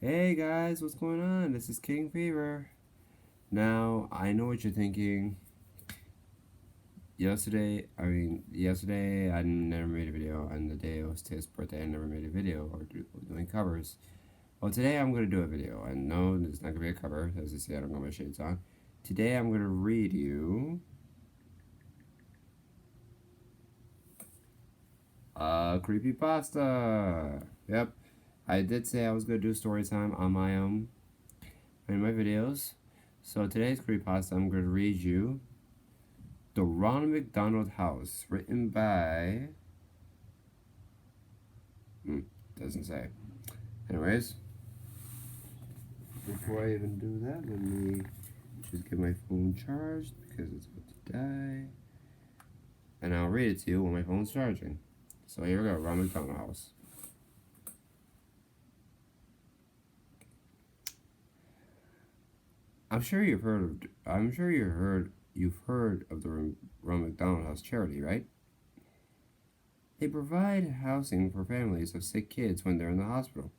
Hey guys, what's going on? This is King Fever. Now, I know what you're thinking. Yesterday I never made a video, and the day it was Tiff's birthday, I never made a video or doing covers. Well, today I'm going to do a video, and no, it's not going to be a cover. As you see, I don't got my shades on. Today I'm going to read you a creepypasta. Yep, I did say I was going to do story time on my in my videos. So today's creepypasta, I'm going to read you The Ronald McDonald House, written by. Doesn't say. Anyways, before I even do that, let me just get my phone charged because it's about to die. And I'll read it to you when my phone's charging. So here we go, Ronald McDonald House. You've heard of the Ronald McDonald House charity, right? They provide housing for families of sick kids when they're in the hospital.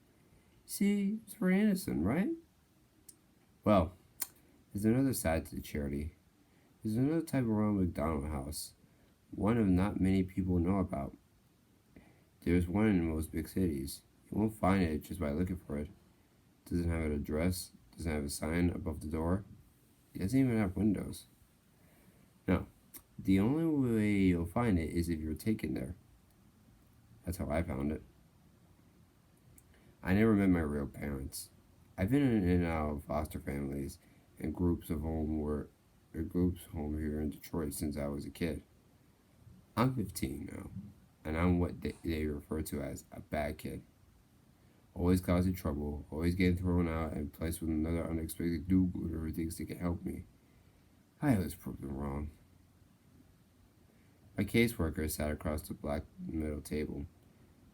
See, it's very innocent, right? Well, there's another side to the charity. There's another type of Ronald McDonald House, one of not many people know about. There's one in most big cities. You won't find it just by looking for it. Doesn't have an address, doesn't have a sign above the door. It doesn't even have windows. No, the only way you'll find it is if you're taken there. That's how I found it. I never met my real parents. I've been in and out of foster families and groups home here in Detroit since I was a kid. I'm 15 now, and I'm what they refer to as a bad kid. Always causing trouble, always getting thrown out and placed with another unexpected do-gooder who thinks they can help me. I always proved them wrong. My caseworker sat across the black middle table,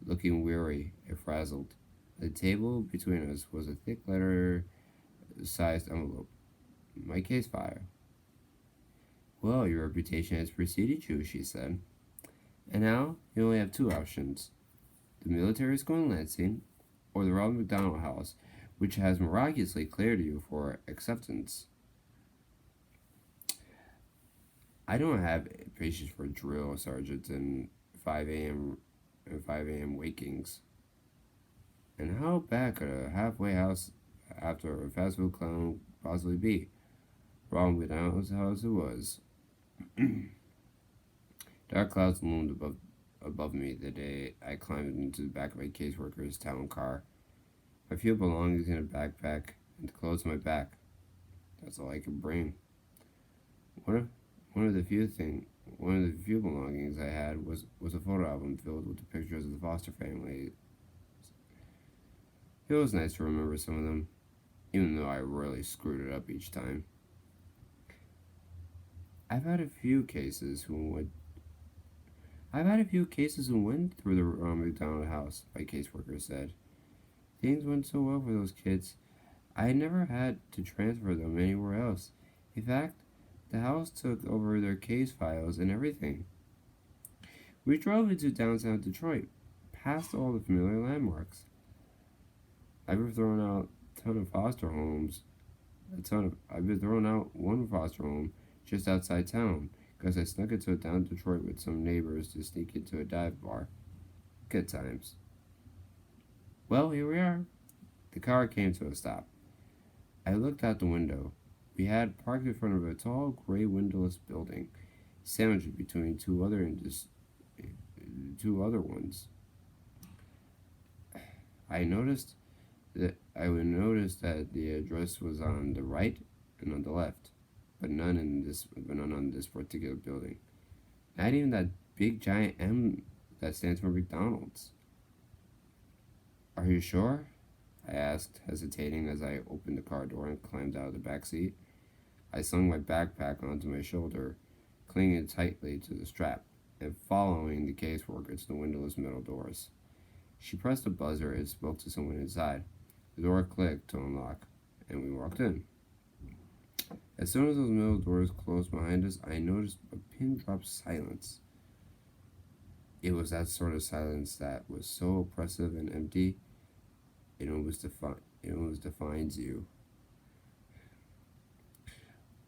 looking weary and frazzled. At the table between us was a thick letter-sized envelope. My case file. Well, your reputation has preceded you, she said. And now you only have two options: the military school in Lansing, or the Ronald McDonald House, which has miraculously cleared you for acceptance. I don't have patience for drill sergeants and 5 a.m. wakings. And how bad could a halfway house after a fast food clown possibly be? Ronald McDonald's house it was. Dark clouds loomed above me the day I climbed into the back of my caseworker's town car. My few belongings in a backpack and the clothes on my back. That's all I could bring. One of one of the few belongings I had was a photo album filled with the pictures of the foster family. It was nice to remember some of them, even though I really screwed it up each time. I've had a few cases who went through the McDonald house, my caseworker said. Things went so well for those kids. I never had to transfer them anywhere else. In fact, the house took over their case files and everything. We drove into downtown Detroit, past all the familiar landmarks. I've been thrown out a ton of foster homes. I've been thrown out one foster home just outside town because I snuck into down Detroit with some neighbors to sneak into a dive bar. Good times. Well, here we are. The car came to a stop. I looked out the window. We had parked in front of a tall, gray windowless building, sandwiched between two other ones. I would notice that the address was on the right and on the left, but none on this particular building. Not even that big giant M that stands for McDonald's. Are you sure? I asked, hesitating as I opened the car door and climbed out of the back seat. I slung my backpack onto my shoulder, clinging tightly to the strap, and following the caseworker to the windowless metal doors. She pressed a buzzer and spoke to someone inside. The door clicked to unlock, and we walked in. As soon as those metal doors closed behind us, I noticed a pin-drop silence. It was that sort of silence that was so oppressive and empty, it almost Illness defines you.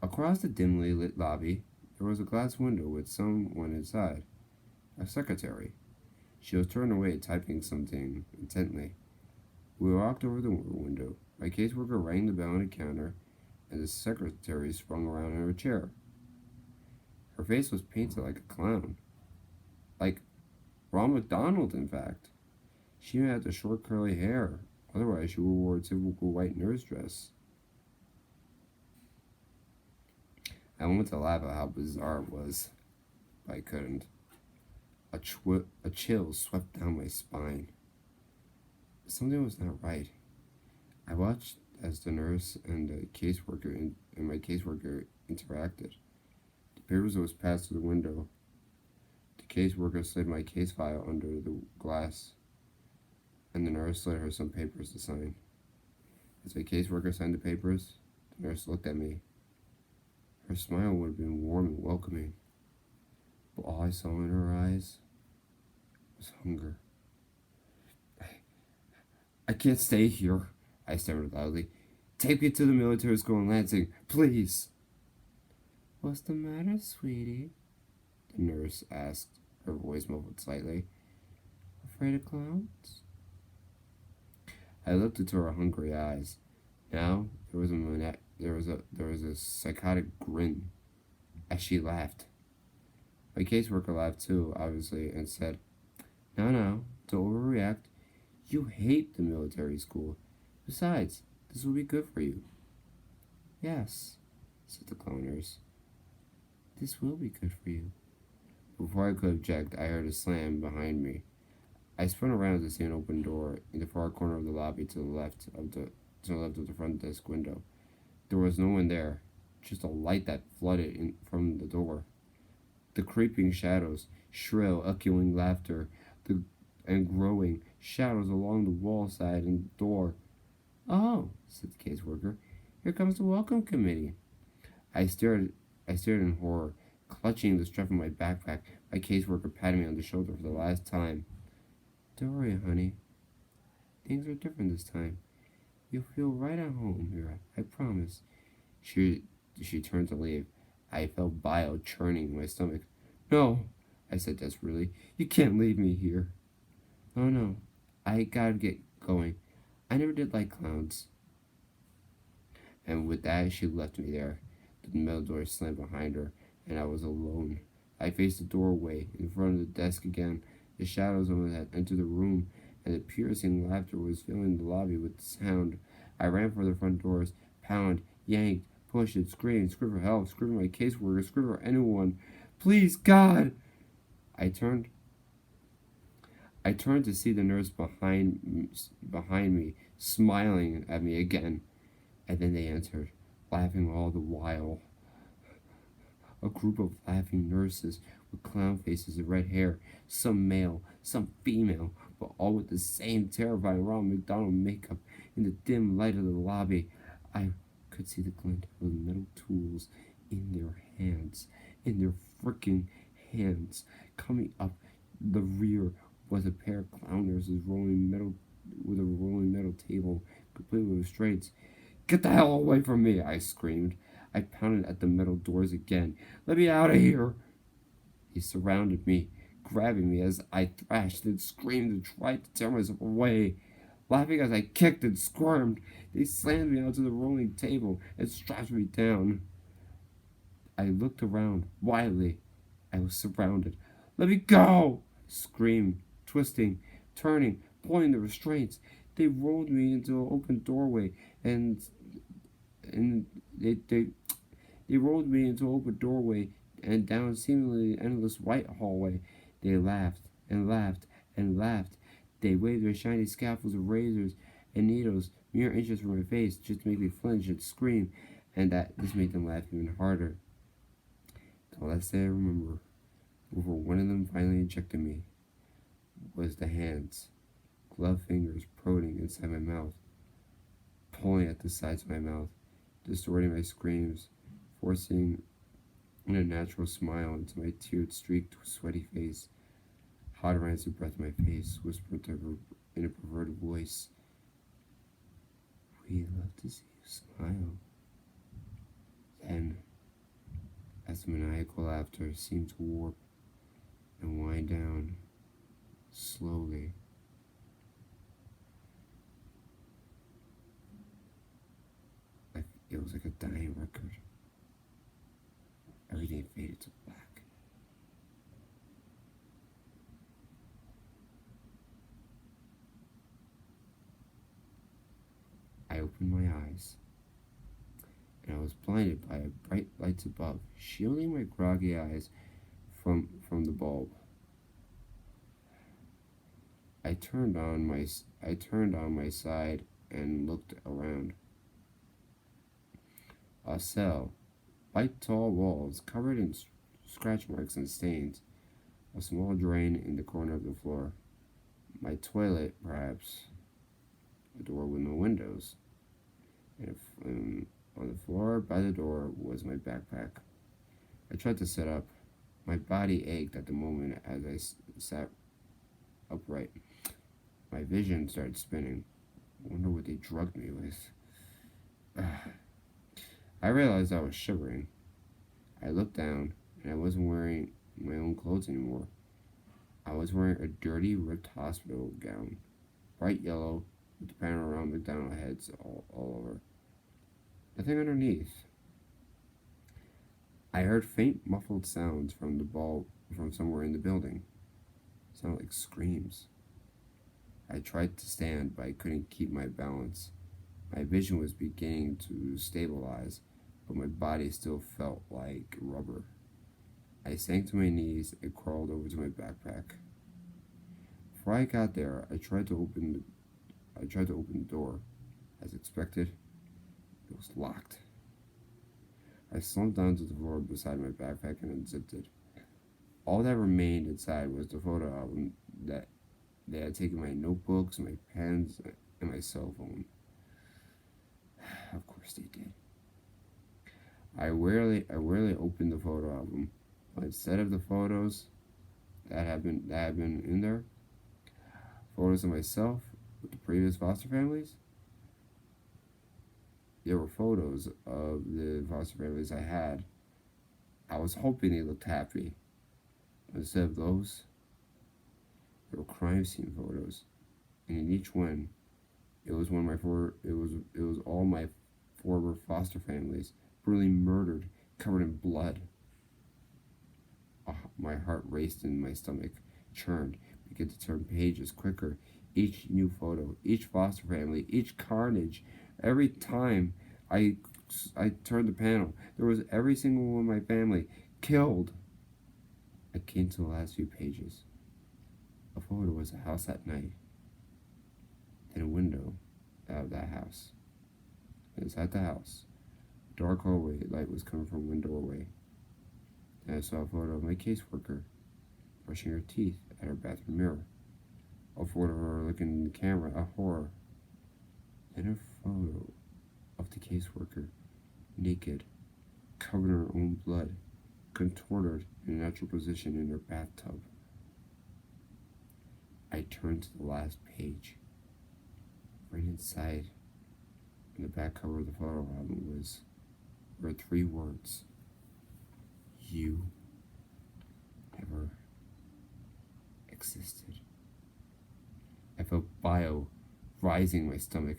Across the dimly lit lobby, there was a glass window with someone inside. A secretary. She was turned away, typing something intently. We walked over the window. My caseworker rang the bell on the counter, and the secretary sprung around in her chair. Her face was painted like a clown. Like Ronald McDonald, in fact. She even had the short curly hair. Otherwise, she wore a typical white nurse dress. I wanted to laugh at how bizarre it was, but I couldn't. A chill swept down my spine. Something was not right. I watched as the nurse and my caseworker interacted. The papers was passed through the window. The caseworker slid my case file under the glass, and the nurse slid her some papers to sign. As the caseworker signed the papers, the nurse looked at me. Her smile would have been warm and welcoming, but all I saw in her eyes was hunger. I can't stay here, I stammered loudly. Take me to the military school in Lansing, please. What's the matter, sweetie? The nurse asked, her voice muffled slightly. Afraid of clowns? I looked into her hungry eyes. Now there was a psychotic grin as she laughed. My caseworker laughed too, obviously, and said, No, don't overreact. You hate the military school. Besides, this will be good for you. Yes, said the clown nurse. This will be good for you. Before I could object, I heard a slam behind me. I spun around to see an open door in the far corner of the lobby to the left of the front desk window. There was no one there, just a light that flooded in from the door. The creeping shadows, shrill, echoing laughter, and growing shadows along the wall side and door. Oh, said the caseworker, here comes the welcome committee. I stared in horror, clutching the strap of my backpack. My caseworker patted me on the shoulder for the last time. Don't worry, honey. Things are different this time. You'll feel right at home here, I promise. She turned to leave. I felt bile churning in my stomach. No, I said desperately. You can't leave me here. Oh no, I gotta get going. I never did like clowns. And with that, she left me there. The metal door slammed behind her, and I was alone. I faced the doorway in front of the desk again. The shadows of it had entered the room, and the piercing laughter was filling the lobby with sound. I ran for the front doors, pound, yanked, pushed, and screamed for help, screamed for my caseworker, screamed for anyone. Please, God! I turned to see the nurse behind me, smiling at me again. And then they entered, laughing all the while. A group of laughing nurses with clown faces and red hair, some male, some female, but all with the same terrifying Ronald McDonald makeup. In the dim light of the lobby, I could see the glint of the metal tools in their hands, freaking hands. Coming up the rear was a pair of clown nurses with a rolling metal table, complete with restraints. Get the hell away from me, I screamed. I pounded at the metal doors again. Let me out of here! They surrounded me, grabbing me as I thrashed and screamed and tried to tear myself away. Laughing as I kicked and squirmed, they slammed me onto the rolling table and strapped me down. I looked around wildly. I was surrounded. Let me go! I screamed, twisting, turning, pulling the restraints. They rolled me into an open doorway and they rolled me into an open doorway and down a seemingly endless white hallway. They laughed and laughed and laughed. They waved their shiny scaffolds of razors and needles mere inches from my face just to make me flinch and scream, and this made them laugh even harder. The last thing I remember, before one of them finally ejected me, was the hands, gloved fingers prodding inside my mouth, pulling at the sides of my mouth, distorting my screams, forcing an unnatural smile into my tear-streaked, sweaty face. Hot rancid breath in my face whispered to her in a perverted voice. to see you smile. Then, as the maniacal laughter seemed to warp and wind down slowly, like it was like a dying record, everything faded to black. I opened my eyes, and I was blinded by bright lights above, shielding my groggy eyes from the bulb. I turned on my side and looked around. A cell, white tall walls covered in scratch marks and stains, a small drain in the corner of the floor. My toilet, perhaps, a door with no windows, and on the floor by the door was my backpack. I tried to sit up. My body ached at the moment as I sat upright. My vision started spinning. I wonder what they drugged me with. I realized I was shivering. I looked down, and I wasn't wearing my own clothes anymore. I was wearing a dirty, ripped hospital gown, bright yellow, with the panoramic McDonald heads all over. Nothing underneath. I heard faint, muffled sounds from the ball from somewhere in the building. It sounded like screams. I tried to stand, but I couldn't keep my balance. My vision was beginning to stabilize, but my body still felt like rubber. I sank to my knees and crawled over to my backpack. Before I got there, I tried to open the door. As expected, it was locked. I slumped down to the floor beside my backpack and unzipped it. All that remained inside was the photo album that they had taken my notebooks, my pens, and my cell phone. Of course they did. I rarely opened the photo album, but instead of the photos that had been in there, photos of myself with the previous foster families, there were photos of the foster families I had. I was hoping they looked happy. But instead of those, there were crime scene photos, and in each one, it was all my former foster families brutally murdered, covered in blood. Oh, my heart raced and my stomach churned, began to turn pages quicker. Each new photo, each foster family, each carnage. Every time I turned the panel, there was every single one of my family killed. I came to the last few pages. A photo was a house at night, then a window out of that house. Inside the house, a dark hallway light was coming from one doorway. Then I saw a photo of my caseworker brushing her teeth at her bathroom mirror. A photo of her looking in the camera, a horror. Then a photo of the caseworker, naked, covered in her own blood, contorted in a natural position in her bathtub. I turned to the last page. Right inside, in the back cover of the photo album, were 3 words. You never existed. I felt bile rising in my stomach.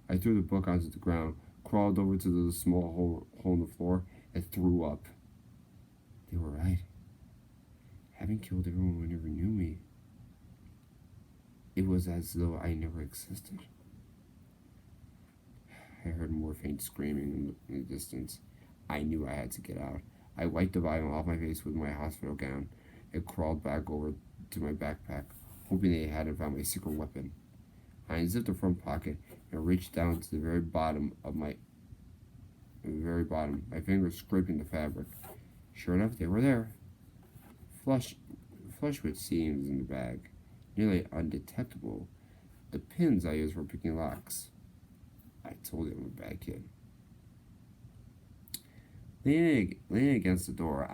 I threw the book onto the ground, crawled over to the small hole in the floor, and threw up. They were right. I hadn't killed everyone who never knew me. It was as though I never existed. I heard more faint screaming in the distance. I knew I had to get out. I wiped the volume off my face with my hospital gown and crawled back over to my backpack, hoping they hadn't found my secret weapon. I unzipped the front pocket and reached down to the very bottom, my fingers scraping the fabric. Sure enough, they were there. Flush with seams in the bag, nearly undetectable. The pins I used for picking locks. I told you I'm a bad kid. Leaning against the door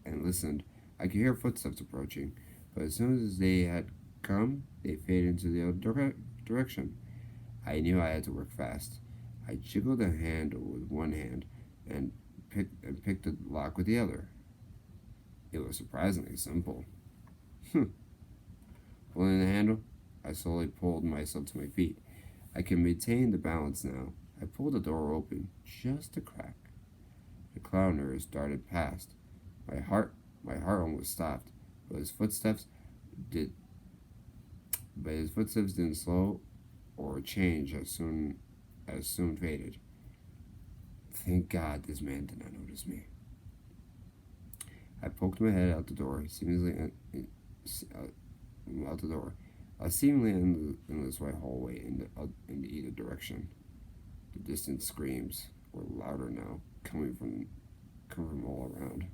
and listened. I could hear footsteps approaching, but as soon as they had come, they faded into the other direction. I knew I had to work fast. I jiggled the handle with one hand and picked the lock with the other. It was surprisingly simple. Pulling the handle, I slowly pulled myself to my feet. I can maintain the balance now. I pulled the door open, just a crack. The clown nurse darted past. My heart, my heart almost stopped, but did, his footsteps didn't slow or change as soon faded. Thank God this man did not notice me. I poked my head out the door, out the door, seemingly in this white hallway in either direction. The distant screams were louder now, coming from all around.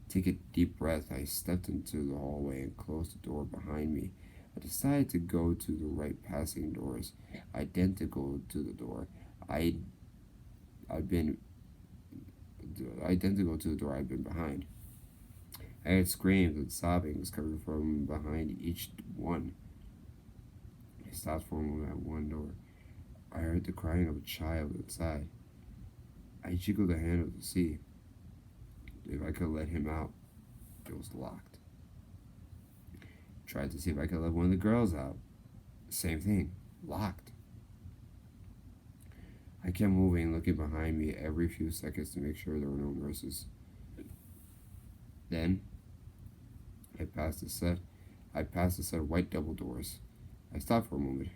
Take a deep breath. I stepped into the hallway and closed the door behind me. I decided to go to the right passing doors, identical to the door I'd been identical to the door I'd been behind. I heard screams and sobbings coming from behind each one. I stopped for a moment at one door. I heard the crying of a child inside. I jiggled the handle to see if I could let him out. It was locked. Tried to see if I could let one of the girls out. Same thing, locked. I kept moving, looking behind me every few seconds to make sure there were no nurses. Then I passed a set of white double doors. I stopped for a moment.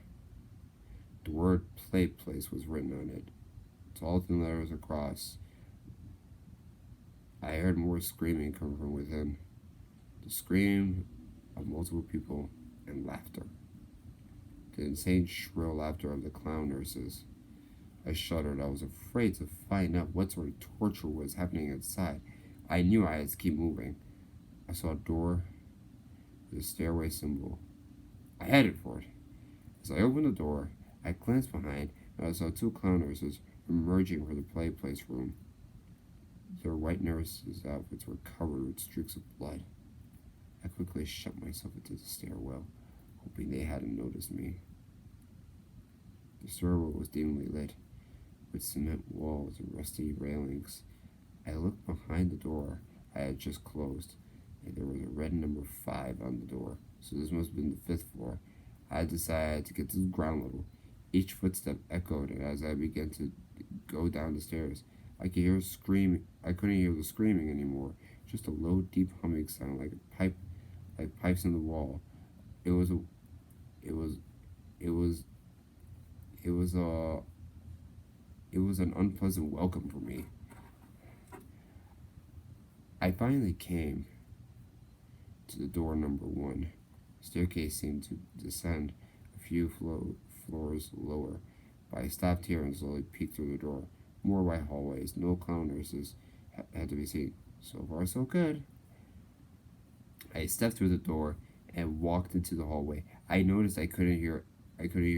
The word "play place" was written on it, tall thin letters across. I heard more screaming come from within. The scream of multiple people and laughter. The insane shrill laughter of the clown nurses. I shuddered. I was afraid to find out what sort of torture was happening inside. I knew I had to keep moving. I saw a door with a stairway symbol. I headed for it. As I opened the door, I glanced behind and I saw two clown nurses emerging from the play place room. Their white nurses' outfits were covered with streaks of blood. I quickly shut myself into the stairwell, hoping they hadn't noticed me. The stairwell was dimly lit, with cement walls and rusty railings. I looked behind the door I had just closed, and there was a red number 5 on the door, so this must have been the 5th floor. I decided to get to the ground level. Each footstep echoed, and as I began to go down the stairs, I could hear screaming. I couldn't hear the screaming anymore, just a low, deep humming sound like a pipe, like pipes in the wall. It was a, it was, it was, it was a, it was an unpleasant welcome for me. I finally came to the door number 1. The staircase seemed to descend a few floors lower, but I stopped here and slowly peeked through the door. More white hallways, no clown nurses had to be seen. So far, so good. I stepped through the door and walked into the hallway. I noticed I couldn't hear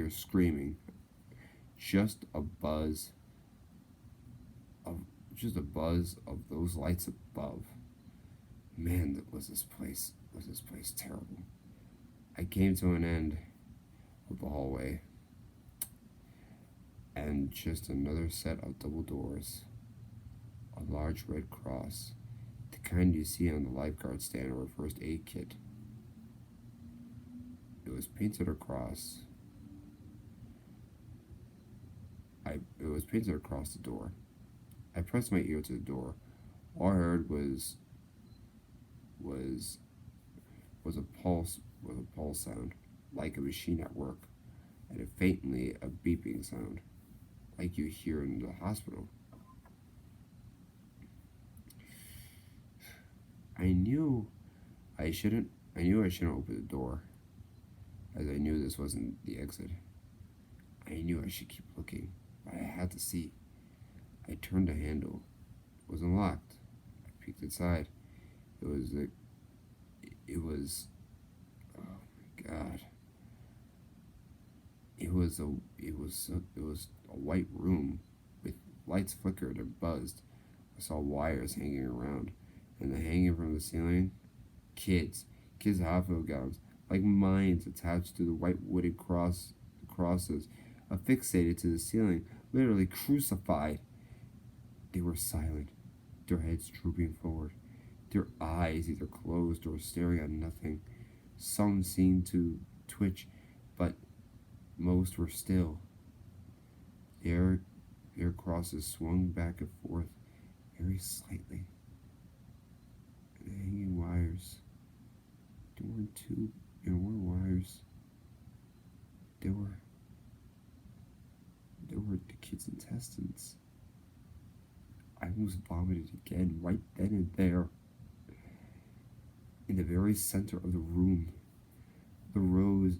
screaming, just a buzz of those lights above. Man, was this place terrible. I came to an end of the hallway, and just another set of double doors. A large red cross, the kind you see on the lifeguard stand or a first aid kit. It was painted across. It was painted across the door. I pressed my ear to the door. All I heard was a pulse sound, like a machine at work, and faintly a beeping sound, like you hear in the hospital. I knew I shouldn't open the door, as I knew this wasn't the exit. I knew I should keep looking, but I had to see. I turned the handle. It was unlocked. I peeked inside. It was oh my God. It was a white room with lights flickered and buzzed. I saw wires hanging around, and hanging from the ceiling, kids' hospital gowns, like mines attached to the white wooden crosses. affixated to the ceiling, literally crucified. They were silent, their heads drooping forward, their eyes either closed or staring at nothing. Some seemed to twitch, but most were still. Their crosses swung back and forth very slightly. And the hanging wires. There weren't wires. There were the kids' intestines. I almost vomited again right then and there. In the very center of the room, the rows,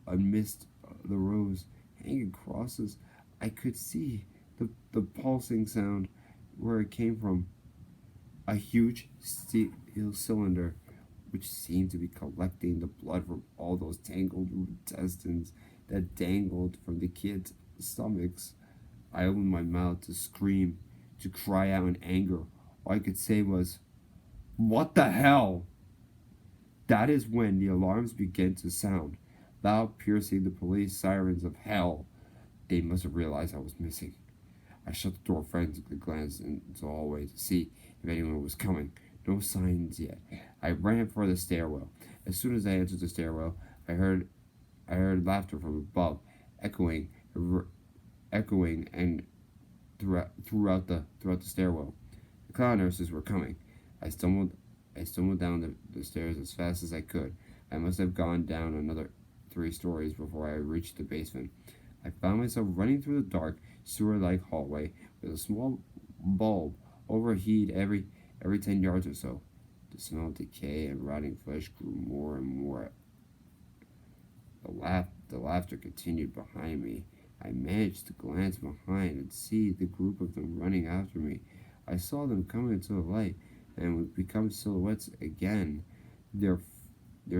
amidst the rows, hanging crosses, I could see the pulsing sound where it came from. A huge steel cylinder, which seemed to be collecting the blood from all those tangled intestines that dangled from the kids' stomachs. I opened my mouth to scream, to cry out in anger. All I could say was, "What the hell?" That is when the alarms began to sound, loud, piercing, the police sirens of hell. They must have realized I was missing. I shut the door frantically, glanced into the hallway to see if anyone was coming. No signs yet. I ran for the stairwell. As soon as I entered the stairwell, I heard laughter from above, echoing and throughout the stairwell. The clown nurses were coming. I stumbled down the stairs as fast as I could. I must have gone down another 3 stories before I reached the basement. I found myself running through the dark, sewer-like hallway with a small bulb overheated every 10 yards or so. The smell of decay and rotting flesh grew more and more. The laughter continued behind me. I managed to glance behind and see the group of them running after me. I saw them coming into the light and would become silhouettes again. Their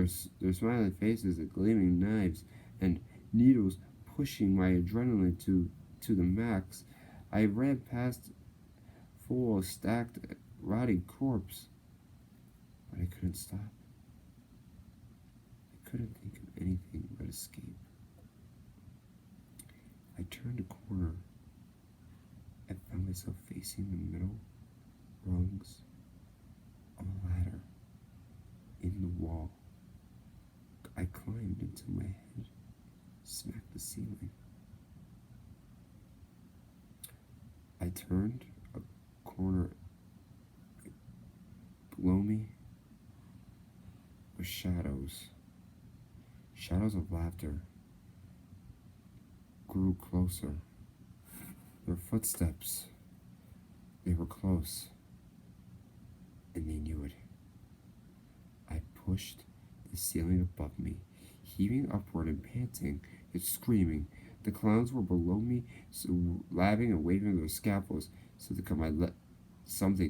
smiling faces, the gleaming knives and needles pushing my adrenaline to the max. I ran past full of stacked, rotting corpse, but I couldn't stop. I couldn't think of anything but escape. I turned a corner and found myself facing the middle rungs of a ladder in the wall. I climbed until my head smacked the ceiling. I turned a corner. Below me were shadows. Shadows of laughter grew closer. Their footsteps, they were close, and they knew it. I pushed the ceiling above me, heaving upward and panting and screaming. The clowns were below me, so laughing and waving their scalpels. Something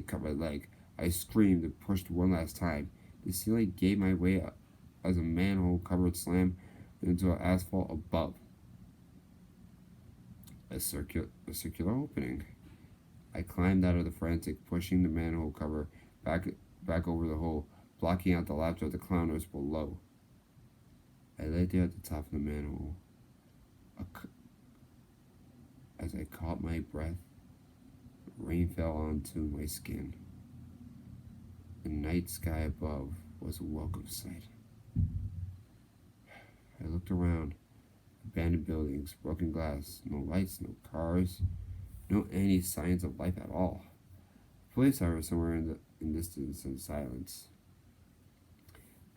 cut my leg. I screamed and pushed one last time. The ceiling gave my way up as a manhole cupboard slammed into an asphalt above. A circular opening. I climbed out of the frantic, pushing the manhole cover back over the hole, blocking out the laughter of the clowners below. I lay there at the top of the manhole. As I caught my breath, rain fell onto my skin. The night sky above was a welcome sight. I looked around. Abandoned buildings, broken glass, no lights, no cars, no any signs of life at all. Police sirens somewhere in distance and silence.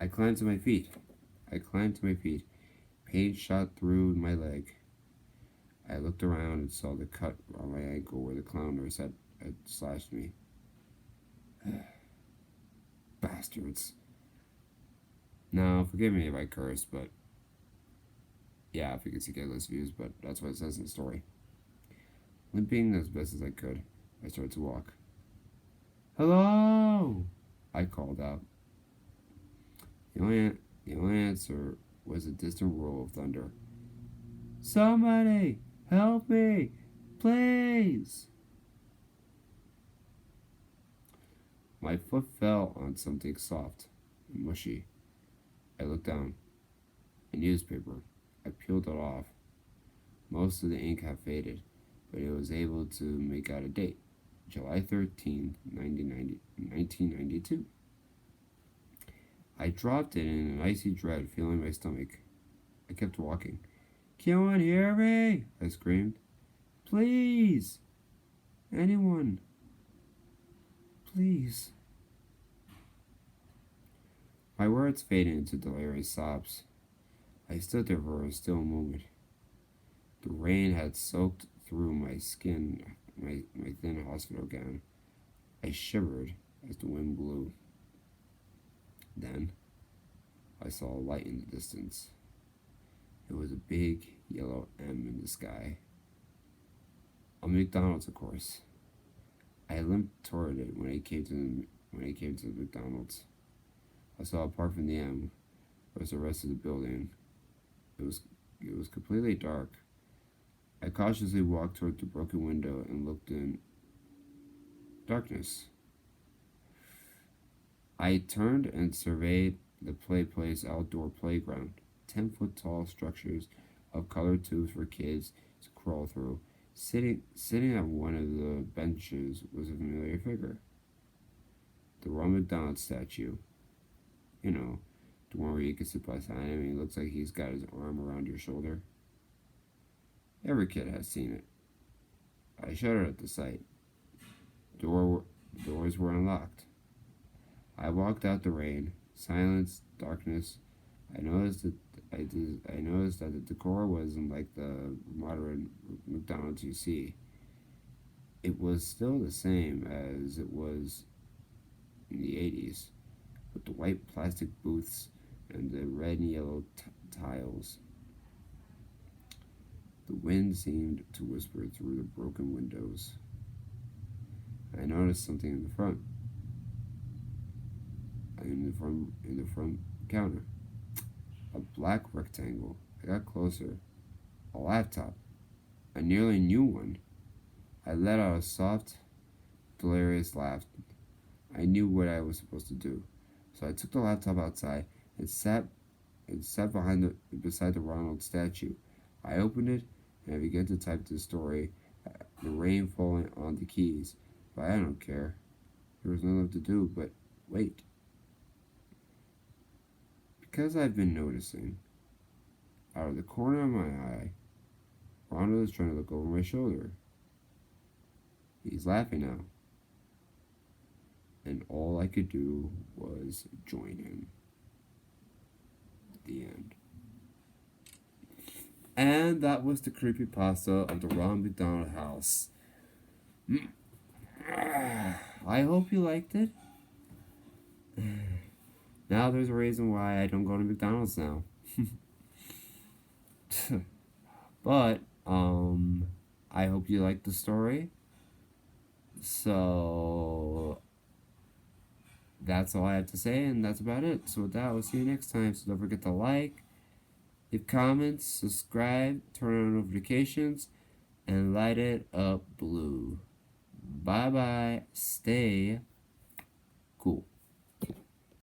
I climbed to my feet. Pain shot through my leg. I looked around and saw the cut on my ankle where the clown nurse had slashed me. Bastards. Now, forgive me if I curse, but yeah, I figured to get less views, but that's what it says in the story. Limping as best as I could, I started to walk. "Hello!" I called out. The only answer was a distant roll of thunder. "Somebody, help me, please!" My foot fell on something soft and mushy. I looked down. A newspaper. I peeled it off. Most of the ink had faded, but it was able to make out a date. July 13th, 1992. I dropped it in an icy dread, feeling my stomach. I kept walking. Can one hear me? I screamed. Please! Anyone! Please! My words faded into delirious sobs. I stood there for a still moment. The rain had soaked through my skin, my thin hospital gown. I shivered as the wind blew. Then, I saw a light in the distance. It was a big yellow M in the sky. A McDonald's, of course. I limped toward it when I came to the McDonald's. I saw apart from the M was the rest of the building. It was completely dark. I cautiously walked toward the broken window and looked in. Darkness. I turned and surveyed the place outdoor playground. 10-foot tall structures of colored tubes for kids to crawl through. Sitting on one of the benches was a familiar figure. The Ronald McDonald statue. You know, the one where you can sit beside him and he looks like he's got his arm around your shoulder. Every kid has seen it. I shuddered at the sight. Doors were unlocked. I walked out the rain, silence, darkness. I noticed that the decor wasn't like the modern McDonald's you see. It was still the same as it was in the 80s, with the white plastic booths and the red and yellow tiles. The wind seemed to whisper through the broken windows. I noticed something in the front counter. A black rectangle. I got closer. A laptop. A nearly new one. I let out a soft, delirious laugh. I knew what I was supposed to do. So I took the laptop outside and sat beside the Ronald statue. I opened it and I began to type the story, the rain falling on the keys. But I don't care. There was nothing left to do but wait. Because I've been noticing, out of the corner of my eye, Ronald is trying to look over my shoulder. He's laughing now. And all I could do was join him. The end. And that was the creepypasta of the Ronald McDonald house. I hope you liked it. Now there's a reason why I don't go to McDonald's now. But, I hope you liked the story. So, that's all I have to say, and that's about it. So with that, we'll see you next time. So don't forget to like, leave comments, subscribe, turn on notifications, and light it up blue. Bye-bye. Stay cool.